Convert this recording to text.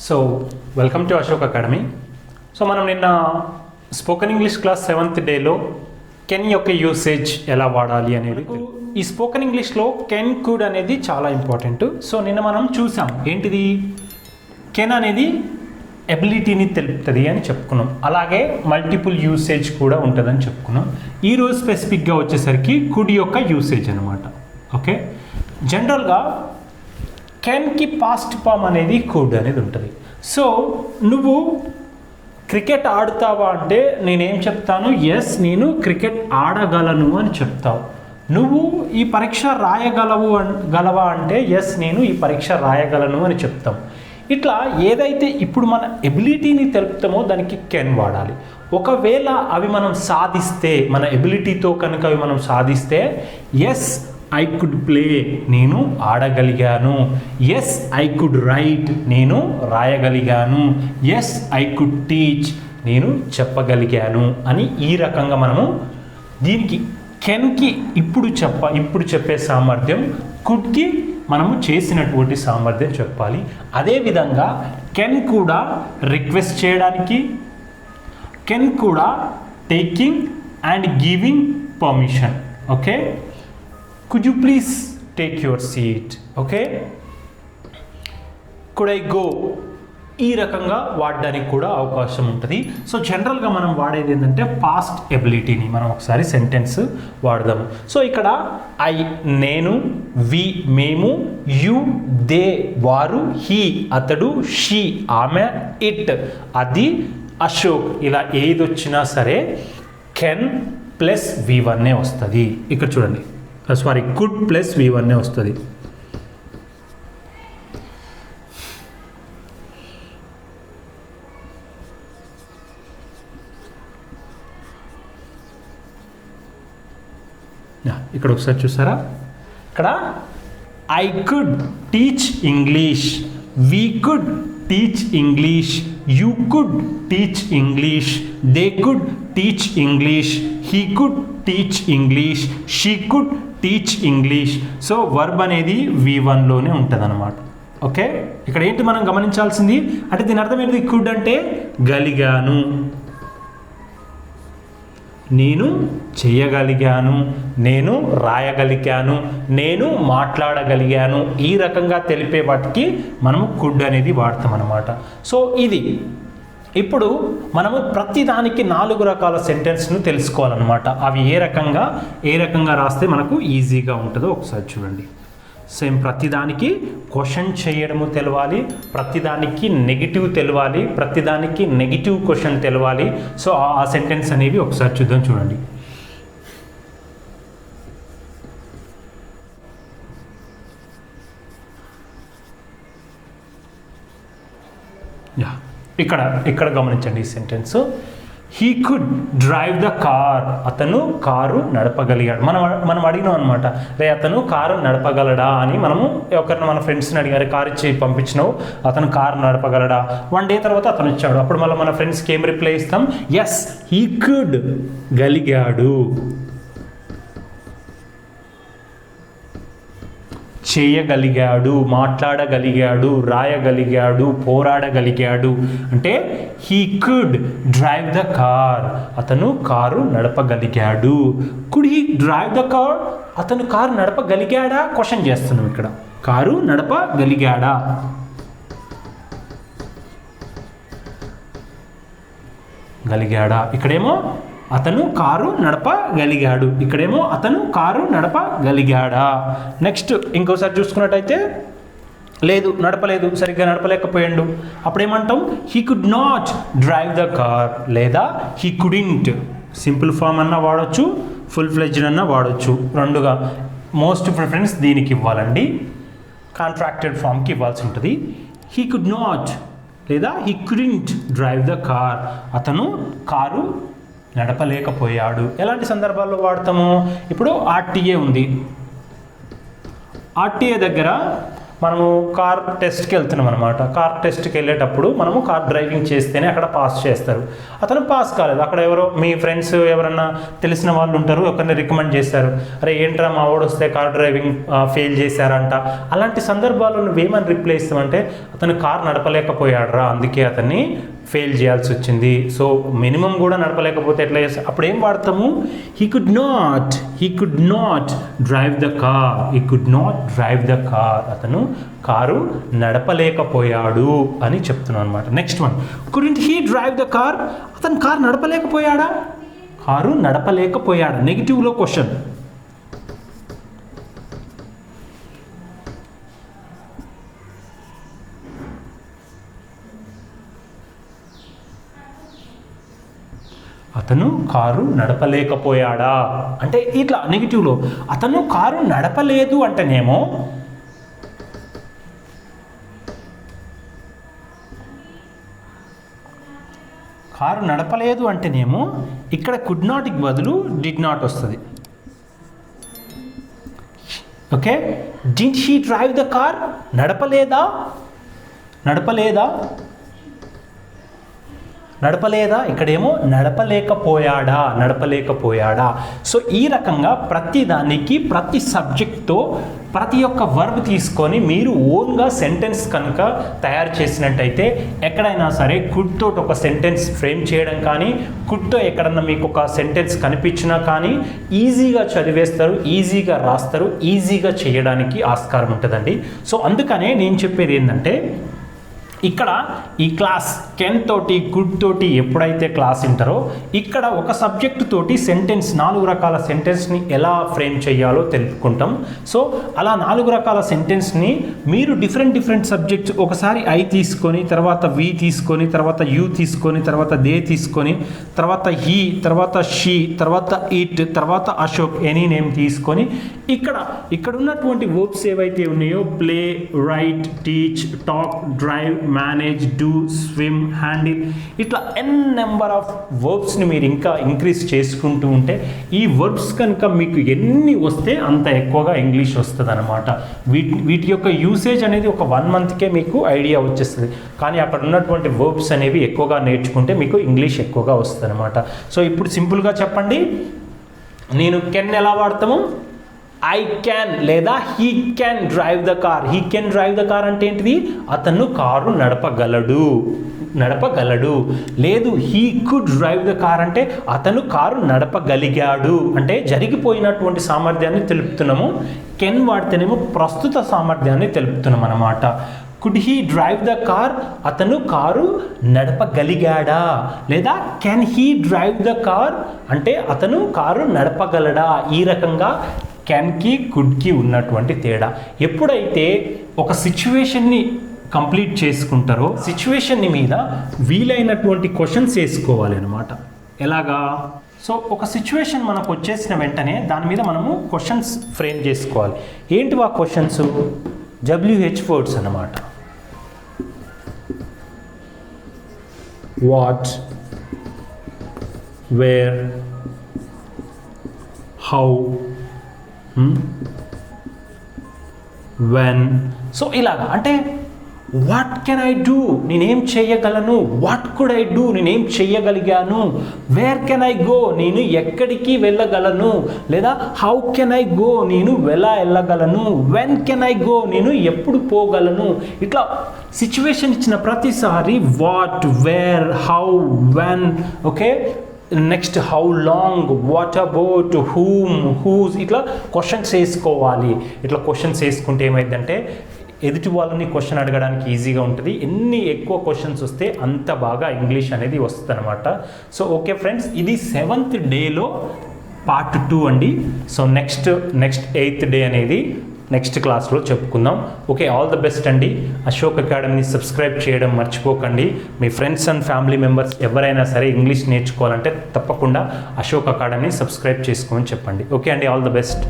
So welcome to Ashok academy. So మనం నిన్న spoken English class 7th డేలో కెన్ యొక్క యూసేజ్ ఎలా వాడాలి అనేది ఈ స్పోకెన్ ఇంగ్లీష్లో కెన్ కుడ్ అనేది చాలా ఇంపార్టెంట్. సో నిన్న మనం చూసాం ఏంటిది, కెన్ అనేది ఎబిలిటీని తెలుపుతుంది అని చెప్పుకున్నాం, అలాగే మల్టిపుల్ యూసేజ్ కూడా ఉంటుందని చెప్పుకున్నాం. ఈరోజు స్పెసిఫిక్గా వచ్చేసరికి కుడ్ యొక్క యూసేజ్ అనమాట. ఓకే, జనరల్గా కెన్కి పాస్ట్ ఫామ్ అనేది కుడ్ అనేది ఉంటుంది. సో నువ్వు క్రికెట్ ఆడుతావా అంటే నేనేం చెప్తాను, ఎస్ నేను క్రికెట్ ఆడగలను అని చెప్తావు. నువ్వు ఈ పరీక్ష గలవా అంటే ఎస్ నేను ఈ పరీక్ష రాయగలను అని చెప్తాం. ఇట్లా ఏదైతే ఇప్పుడు మన ఎబిలిటీని తెలుపుతామో దానికి కెన్ వాడాలి. ఒకవేళ అవి మనం సాధిస్తే, మన ఎబిలిటీతో కనుక అవి మనం సాధిస్తే, ఎస్ ఐ కుడ్ ప్లే నేను ఆడగలిగాను, ఎస్ ఐ కుడ్ రైట్ నేను రాయగలిగాను, ఎస్ ఐ కుడ్ టీచ్ నేను చెప్పగలిగాను అని ఈ రకంగా మనము దీనికి కెన్కి ఇప్పుడు చెప్పే సామర్థ్యం కుడ్కి మనము చేసినటువంటి సామర్థ్యం చెప్పాలి. అదేవిధంగా కెన్ కూడా రిక్వెస్ట్ చేయడానికి, కెన్ కూడా taking and giving permission. Okay, could you please take your seat, okay, could I go, ఈ రకంగా వాడడానికి కూడా అవకాశం ఉంటుంది. సో జనరల్గా మనం వాడేది ఏంటంటే పాస్ట్ ఎబిలిటీని మనం ఒకసారి సెంటెన్స్ వాడదాము. సో ఇక్కడ ఐ నేను, వి మేము, యు దే వారు, హీ అతడు, షీ ఆమె, ఇట్ అది, అశోక్, ఇలా ఏది వచ్చినా సరే కెన్ ప్లస్ V1 వస్తుంది. ఇక్కడ చూడండి, సారీ కుడ్ ప్లస్ V1 వస్తుంది. ఇక్కడ ఒకసారి చూసారా, ఇక్కడ I could teach English, we could teach English, you could teach English, they could teach English, he could teach English, she could teach English. So verb అనేది V1లోనే ఉంటుంది అనమాట. ఓకే, ఇక్కడ ఏంటి మనం గమనించాల్సింది అంటే దీని అర్థం ఏంటి, కుడ్ అంటే గలిగాను, నేను చేయగలిగాను, నేను రాయగలిగాను, నేను మాట్లాడగలిగాను, ఈ రకంగా తెలిపే వాటికి మనము కుడ్ అనేది వాడతాం అన్నమాట. సో ఇది ఇప్పుడు మనము ప్రతిదానికి 4 రకాల సెంటెన్స్ను తెలుసుకోవాలన్నమాట. అవి ఏ రకంగా రాస్తే మనకు ఈజీగా ఉంటుందో ఒకసారి చూడండి. సేమ్ ప్రతిదానికి క్వశ్చన్ చేయడము తెలవాలి, ప్రతిదానికి నెగిటివ్ తెలవాలి, ప్రతిదానికి నెగిటివ్ క్వశ్చన్ తెలవాలి. సో ఆ సెంటెన్స్ అనేవి ఒకసారి చూద్దాం, చూడండి. ఇక్కడ గమనించండి ఈ sentence. He could drive the car, అతను కారు నడపగలిగాడు. మనం అడిగినాం అనమాట, రే అతను కారు నడపగలడా అని. మనము ఒకరిని మన ఫ్రెండ్స్ని అడిగారు, కారు ఇచ్చి పంపించినావు, అతను కారు నడపగలడా. 1 day తర్వాత అతను వచ్చాడు, అప్పుడు మళ్ళీ మన ఫ్రెండ్స్కి ఏం రిప్లై ఇస్తాం, ఎస్ హీ కుడ్, గలిగాడు, చేయగలిగాడు, మాట్లాడగలిగాడు, రాయగలిగాడు, పోరాడగలిగాడు. అంటే he could drive the car, అతను కారు నడపగలిగాడు. Could he drive the car, అతను కారు నడపగలిగాడా క్వశ్చన్ చేస్తున్నాం ఇక్కడ. కారు నడపగలిగాడా, గలిగాడా. ఇక్కడేమో అతను కారు నడపగలిగాడు, ఇక్కడేమో అతను కారు నడపగలిగాడా. నెక్స్ట్ ఇంకోసారి చూసుకున్నట్టయితే లేదు, నడపలేదు, సరిగ్గా నడపలేకపోయాడు, అప్పుడేమంటాం he could not drive the car, లేదా హీ కుడింట్. సింపుల్ ఫామ్ అన్నా వాడచ్చు, ఫుల్ ఫ్లెడ్జ్డ్ అన్నా వాడచ్చు, రెండుగా. మోస్ట్ ప్రిఫరెన్స్ దీనికి ఇవ్వాలండి, కాంట్రాక్టెడ్ ఫామ్కి ఇవ్వాల్సి ఉంటుంది. హీ కుడ్ నాట్ లేదా he couldn't drive the car, అతను కారు నడపలేకపోయాడు. ఎలాంటి సందర్భాల్లో వాడతాము, ఇప్పుడు ఆర్టీఏ ఉంది, ఆర్టీఏ దగ్గర మనము కార్ టెస్ట్కి వెళ్తున్నాం అనమాట. కార్ టెస్ట్కి వెళ్ళేటప్పుడు మనము కార్ డ్రైవింగ్ చేస్తేనే అక్కడ పాస్ చేస్తారు. అతను పాస్ కాలేదు. అక్కడ ఎవరో మీ ఫ్రెండ్స్ ఎవరన్నా తెలిసిన వాళ్ళు ఉంటారు, ఒకరిని రికమెండ్ చేస్తారు, అరే ఏంట్రా మా వాడు వస్తే కార్ డ్రైవింగ్ ఫెయిల్ చేశారంట. అలాంటి సందర్భాల్లో నువ్వేమని రిప్లై ఇస్తామంటే అతను కార్ నడపలేకపోయాడురా, అందుకే అతన్ని ఫెయిల్ చేయాల్సి వచ్చింది. సో మినిమం కూడా నడపలేకపోతే ఎట్లా చేస్తాం? అప్పుడు ఏం వాడతాము? He could not drive the car. అతను కారు నడపలేకపోయాడు అని చెప్తున్నాను అనమాట. Next one, couldn't he drive the car? అతను కారు నడపలేకపోయాడా? కారు నడపలేకపోయాడా? నెగిటివ్లో క్వశ్చన్. అతను కారు నడపలేకపోయాడా అంటే ఇట్లా నెగిటివ్లో. అతను కారు నడపలేదు అంటేనేమో ఇక్కడ కుడ్ నాట్కి బదులు డిడ్ నాట్ వస్తుంది. Okay, did he drive the car? నడపలేదా? ఇక్కడేమో నడపలేకపోయాడా. సో ఈ రకంగా ప్రతి దానికి ప్రతి సబ్జెక్ట్తో ప్రతి ఒక్క వర్బ్ తీసుకొని మీరు ఓన్గా సెంటెన్స్ కనుక తయారు చేసినట్టయితే ఎక్కడైనా సరే కుడ్ తోటి ఒక సెంటెన్స్ ఫ్రేమ్ చేయడం కానీ, కుడ్తో ఎక్కడన్నా మీకు ఒక సెంటెన్స్ కనిపించినా కానీ ఈజీగా చదివేస్తారు, ఈజీగా రాస్తారు, ఈజీగా చేయడానికి ఆస్కారం ఉంటుందండి. సో అందుకనే నేను చెప్పేది ఏంటంటే ఇక్కడ ఈ క్లాస్ కెన్ తోటి కుడ్ తోటి ఎప్పుడైతే క్లాస్ వింటారో ఇక్కడ ఒక సబ్జెక్ట్ తోటి సెంటెన్స్ 4 రకాల సెంటెన్స్ని ఎలా ఫ్రేమ్ చేయాలో తెలుపుకుంటాం. సో అలా 4 రకాల సెంటెన్స్ని మీరు డిఫరెంట్ సబ్జెక్ట్స్ ఒకసారి ఐ తీసుకొని, తర్వాత వి తీసుకొని, తర్వాత యూ తీసుకొని, తర్వాత దే తీసుకొని, తర్వాత హీ, తర్వాత షీ, తర్వాత ఇట్, తర్వాత అశోక్, ఎనీ నేమ్ తీసుకొని ఇక్కడ ఉన్నటువంటి వర్బ్స్ ఏవైతే ఉన్నాయో play, right, teach, talk, drive, manage, do, swim, handle, ఇట్లా ఎన్ నెంబర్ ఆఫ్ వర్బ్స్ని మీరు ఇంకా ఇంక్రీజ్ చేసుకుంటూ ఉంటే ఈ వర్బ్స్ కనుక మీకు ఎన్ని వస్తే అంత ఎక్కువగా ఇంగ్లీష్ వస్తుంది అనమాట. వీటి యొక్క యూసేజ్ అనేది ఒక 1 మంత్కే మీకు ఐడియా వచ్చేస్తుంది. కానీ అక్కడ ఉన్నటువంటి వర్బ్స్ అనేవి ఎక్కువగా నేర్చుకుంటే మీకు ఇంగ్లీష్ ఎక్కువగా వస్తుంది అనమాట. సో ఇప్పుడు సింపుల్గా చెప్పండి, నేను కెన్ ఎలా వాడతాము? ఐ క్యాన్ లేదా he can drive the car. He can drive the car అంటే ఏంటిది? అతను కారు నడపగలడు. లేదు he could drive the car అంటే అతను కారు నడపగలిగాడు, అంటే జరిగిపోయినటువంటి సామర్థ్యాన్ని తెలుపుతున్నాము. కెన్ వాడితేనేమో ప్రస్తుత సామర్థ్యాన్ని తెలుపుతున్నాం అన్నమాట. Could he drive the car? అతను కారు నడపగలిగాడా? లేదా can he drive the car అంటే అతను కారు నడపగలడా? ఈ రకంగా కెన్కి కుడ్కి ఉన్నటువంటి తేడా. ఎప్పుడైతే ఒక సిచ్యువేషన్ని కంప్లీట్ చేసుకుంటారో సిచ్యువేషన్ని మీద వీలైనటువంటి క్వశ్చన్స్ వేసుకోవాలి అనమాట. ఎలాగా? సో ఒక సిచ్యువేషన్ మనకు వచ్చేసిన వెంటనే దాని మీద మనము క్వశ్చన్స్ ఫ్రేమ్ చేసుకోవాలి. ఏంటి ఆ క్వశ్చన్స్? WH వర్డ్స్ అన్నమాట. What, where, how, when. So ఇలాగా అంటే వాట్ కెన్ ఐ డూ? నేనేం చేయగలను. What could I do? నేనేం చేయగలిగాను. Where can I go? నేను ఎక్కడికి వెళ్ళగలను. లేదా హౌ కెన్ ఐ గో? నేను ఎలా వెళ్ళగలను. When can I go? నేను ఎప్పుడు పోగలను. ఇట్లా సిచ్యువేషన్ ఇచ్చిన ప్రతిసారి what, where, how, when, okay, next how long, what about, whom, whose, ఇట్లా క్వశ్చన్స్ వేసుకోవాలి. ఇట్లా క్వశ్చన్స్ వేసుకుంటే ఏమైందంటే ఎదుటి వాళ్ళని క్వశ్చన్ అడగడానికి ఈజీగా ఉంటుంది. ఎన్ని ఎక్కువ క్వశ్చన్స్ వస్తే అంత బాగా ఇంగ్లీష్ అనేది వస్తుంది అనమాట. సో ఓకే ఫ్రెండ్స్, ఇది 7th డేలో పార్ట్ 2 అండి. సో నెక్స్ట్ 8th డే అనేది నెక్స్ట్ క్లాస్లో చెప్పుకుందాం. ఓకే, ఆల్ ద బెస్ట్ అండి. అశోక్ అకాడమీని సబ్స్క్రైబ్ చేయడం మర్చిపోకండి. మీ ఫ్రెండ్స్ అండ్ ఫ్యామిలీ మెంబర్స్ ఎవరైనా సరే ఇంగ్లీష్ నేర్చుకోవాలంటే తప్పకుండా అశోక్ అకాడమీని సబ్స్క్రైబ్ చేసుకోమని చెప్పండి. ఓకే అండి, ఆల్ ద బెస్ట్.